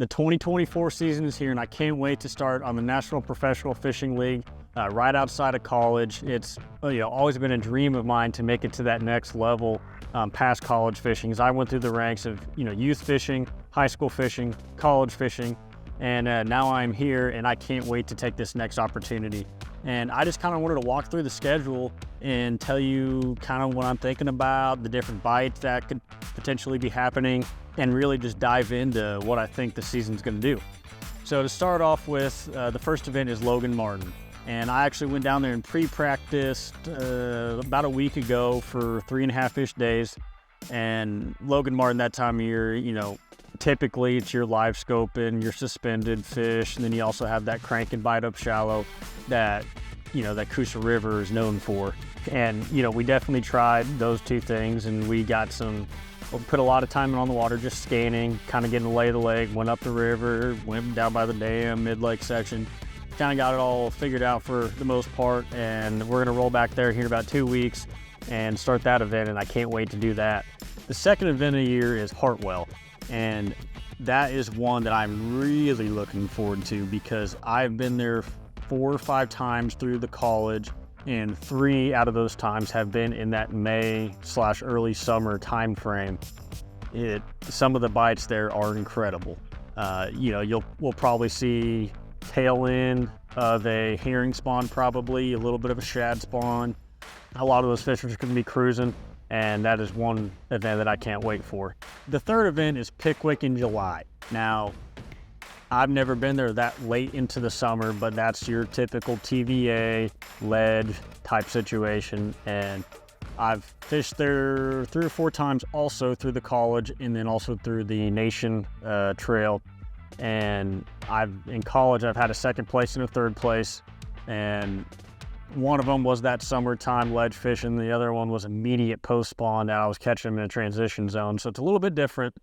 The 2024 season is here, and I can't wait to start on the National Professional Fishing League right outside of college. It's always been a dream of mine to make it to that next level past college fishing. As I went through the ranks of youth fishing, high school fishing, college fishing, and now I'm here, and I can't wait to take this next opportunity. And I just kind of wanted to walk through the schedule and tell you kind of what I'm thinking about, the different bites that could potentially be happening, and really just dive into what I think the season's going to do. So to start off with, the first event is Logan Martin. And I actually went down there and pre-practiced about a week ago for 3.5-ish days. And Logan Martin that time of year, typically it's your live scoping, your suspended fish, and then you also have that crank and bite up shallow that, that Coosa River is known for. And, we definitely tried those two things, and we put a lot of time on the water just scanning, kind of getting the lay of the lake, went up the river, went down by the dam, mid-lake section, kind of got it all figured out for the most part, and we're gonna roll back there here in about 2 weeks and start that event, and I can't wait to do that. The second event of the year is Heartwell, and that is one that I'm really looking forward to because I've been there 4 or 5 times through the college, and 3 out of those times have been in that May/early summer time frame. Some of the bites there are incredible. We'll probably see tail end of a herring spawn, probably a little bit of a shad spawn. A lot of those fish are going to be cruising, and that is one event that I can't wait for. The third event is Pickwick in July. Now, I've never been there that late into the summer, but that's your typical TVA ledge type situation. And I've fished there 3 or 4 times also through the college and then also through the Nation Trail. And in college, I've had a 2nd place and a 3rd place. And one of them was that summertime ledge fishing. The other one was immediate post spawn that I was catching them in a transition zone. So it's a little bit different,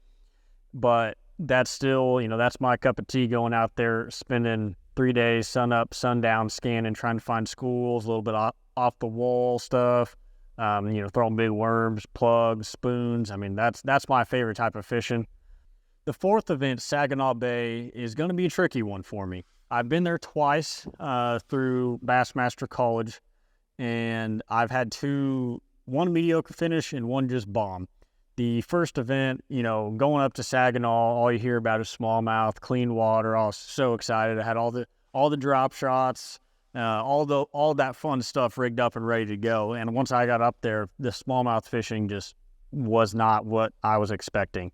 but that's still, that's my cup of tea, going out there, spending 3 days, sun up, sundown, scanning, trying to find schools, a little bit off the wall stuff, throwing big worms, plugs, spoons. I mean, that's my favorite type of fishing. The 4th event, Saginaw Bay, is going to be a tricky one for me. I've been there twice through Bassmaster College, and I've had one mediocre finish and one just bomb. The first event, going up to Saginaw, all you hear about is smallmouth, clean water. I was so excited. I had all the drop shots, all that fun stuff rigged up and ready to go. And once I got up there, the smallmouth fishing just was not what I was expecting.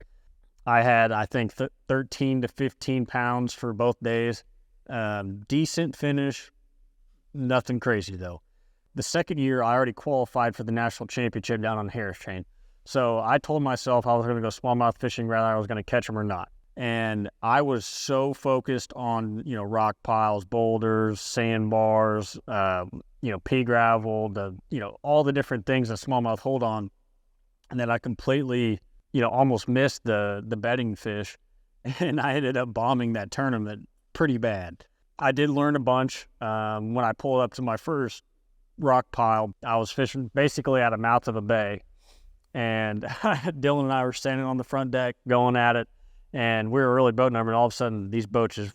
I had, I think, 13 to 15 pounds for both days. Decent finish, nothing crazy though. The second year, I already qualified for the national championship down on Harris Chain. So I told myself I was going to go smallmouth fishing rather than I was going to catch them or not. And I was so focused on, rock piles, boulders, sandbars, pea gravel, all the different things that smallmouth hold on, and that I completely, almost missed the bedding fish. And I ended up bombing that tournament pretty bad. I did learn a bunch. When I pulled up to my first rock pile, I was fishing basically at the mouth of a bay. And Dylan and I were standing on the front deck going at it, and we were really boat numbered. All of a sudden, these boats just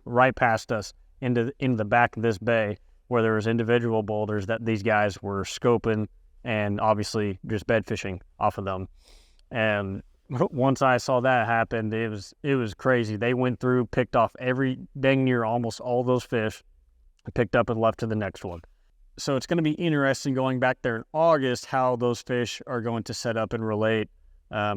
right past us into the back of this bay where there was individual boulders that these guys were scoping and obviously just bed fishing off of them. And once I saw that happen, it was crazy. They went through, picked off dang near almost all those fish, picked up and left to the next one. So it's going to be interesting going back there in August how those fish are going to set up and relate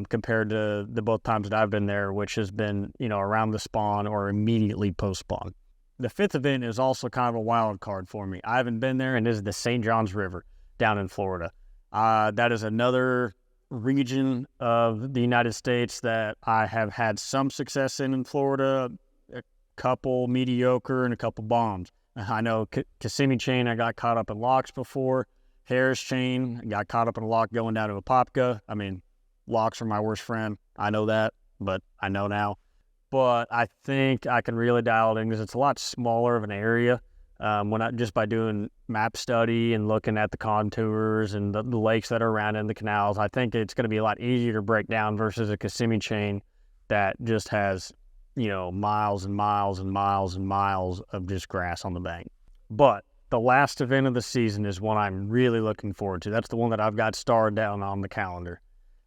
compared to the both times that I've been there, which has been, around the spawn or immediately post-spawn. The 5th event is also kind of a wild card for me. I haven't been there, and this is the St. Johns River down in Florida. That is another region of the United States that I have had some success in Florida, a couple mediocre and a couple bombs. I know Kissimmee Chain, I got caught up in locks before. Harris Chain, I got caught up in a lock going down to Apopka. I mean, locks are my worst friend. I know that, but I know now. But I think I can really dial it in because it's a lot smaller of an area. Just by doing map study and looking at the contours and the lakes that are around in the canals, I think it's going to be a lot easier to break down versus a Kissimmee Chain that just has, miles and miles and miles and miles of just grass on the bank. But the last event of the season is one I'm really looking forward to. That's the one that I've got starred down on the calendar.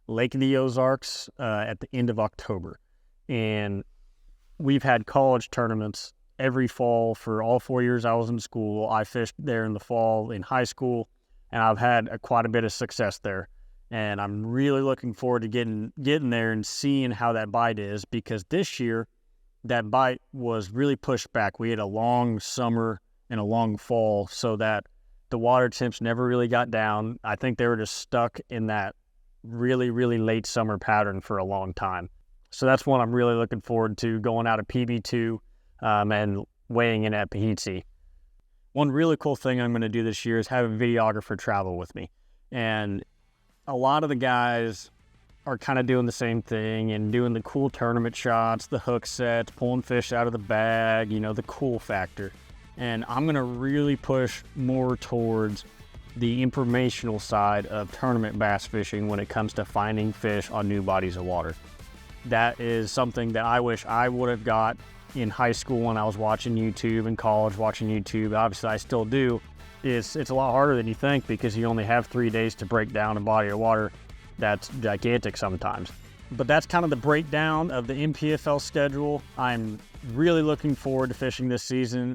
Lake of the Ozarks at the end of October. And we've had college tournaments every fall for all 4 years I was in school. I fished there in the fall in high school, and I've had quite a bit of success there. And I'm really looking forward to getting there and seeing how that bite is, because this year that bite was really pushed back. We had a long summer and a long fall, so that the water temps never really got down. I think they were just stuck in that really, really late summer pattern for a long time. So that's one I'm really looking forward to, going out of PB2 and weighing in at Pahitsi. One really cool thing I'm going to do this year is have a videographer travel with me. And a lot of the guys are kind of doing the same thing and doing the cool tournament shots, the hook sets, pulling fish out of the bag, the cool factor. And I'm going to really push more towards the informational side of tournament bass fishing when it comes to finding fish on new bodies of water. That is something that I wish I would have got in high school when I was watching YouTube, in college watching YouTube. Obviously, I still do. It's a lot harder than you think, because you only have 3 days to break down a body of water that's gigantic sometimes. But that's kind of the breakdown of the NPFL schedule. I'm really looking forward to fishing this season.